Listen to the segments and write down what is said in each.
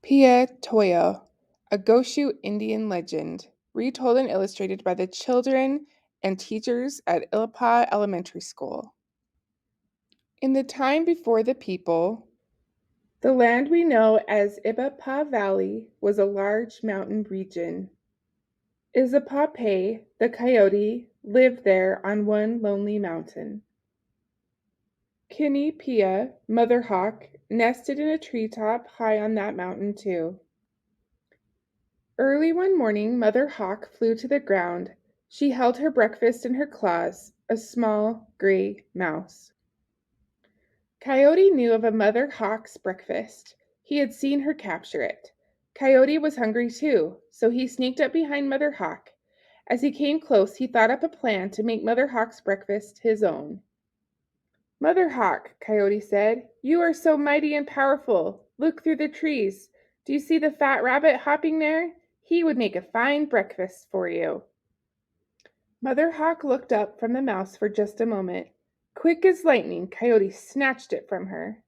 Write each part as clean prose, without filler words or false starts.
Toya, a Goshute Indian legend, retold and illustrated by the children and teachers at Ibapah Elementary School. In the time before the people, the land we know as Ibapah Valley was a large mountain region. Ibapah, the coyote, lived there on one lonely mountain. Pia, Mother Hawk, nested in a treetop high on that mountain too. Early one morning Mother Hawk flew to the ground. She held her breakfast in her claws, a small gray mouse. Coyote knew of a Mother Hawk's breakfast. He had seen her capture it. Coyote was hungry too, so he sneaked up behind Mother Hawk. As he came close, he thought up a plan to make Mother Hawk's breakfast his own. "Mother Hawk," Coyote said, "you are so mighty and powerful. Look through the trees. Do you see the fat rabbit hopping there? He would make a fine breakfast for you." Mother Hawk looked up from the mouse for just a moment. Quick as lightning, Coyote snatched it from her.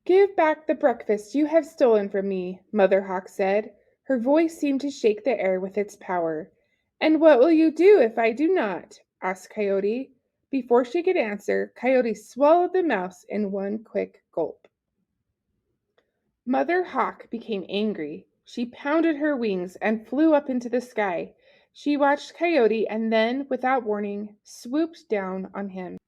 "Give back the breakfast you have stolen from me," Mother Hawk said. Her voice seemed to shake the air with its power. "And what will you do if I do not?" asked Coyote. Before she could answer, Coyote swallowed the mouse in one quick gulp. Mother Hawk became angry. She pounded her wings and flew up into the sky. She watched Coyote and then, without warning, swooped down on him.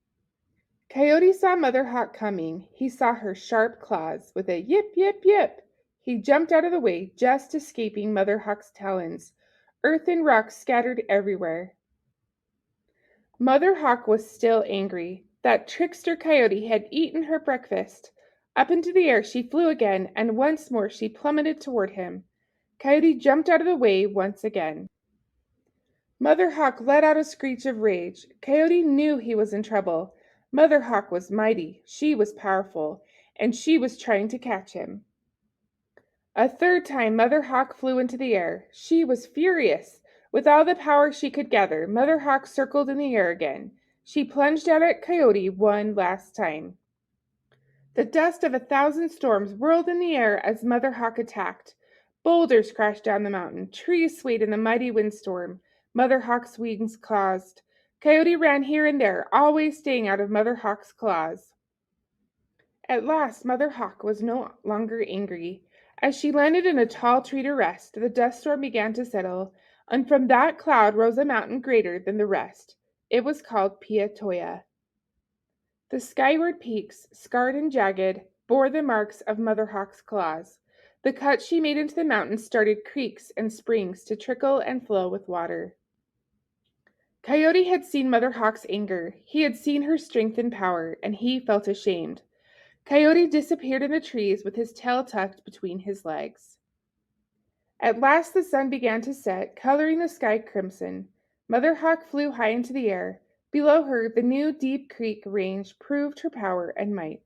Coyote saw Mother Hawk coming. He saw her sharp claws. With a yip, yip, yip, he jumped out of the way, just escaping Mother Hawk's talons. Earth and rocks scattered everywhere. Mother Hawk was still angry. That trickster Coyote had eaten her breakfast. Up into the air she flew again, and once more she plummeted toward him. Coyote jumped out of the way once again. Mother Hawk let out a screech of rage. Coyote knew he was in trouble. Mother Hawk was mighty, she was powerful, and she was trying to catch him. A third time Mother Hawk flew into the air. She was furious. With all the power she could gather, Mother Hawk circled in the air again. She plunged out at Coyote one last time. The dust of 1,000 storms whirled in the air as Mother Hawk attacked. Boulders crashed down the mountain. Trees swayed in the mighty windstorm. Mother Hawk's wings closed. Coyote ran here and there, always staying out of Mother Hawk's claws. At last Mother Hawk was no longer angry. As she landed in a tall tree to rest, the dust storm began to settle, and from that cloud rose a mountain greater than the rest. It was called Toya. The skyward peaks, scarred and jagged, bore the marks of Mother Hawk's claws. The cuts she made into the mountain started creeks and springs to trickle and flow with water. Coyote had seen Mother Hawk's anger. He had seen her strength and power, and he felt ashamed. Coyote disappeared in the trees with his tail tucked between his legs. At last the sun began to set, coloring the sky crimson. Mother Hawk flew high into the air. Below her, the new Deep Creek range proved her power and might.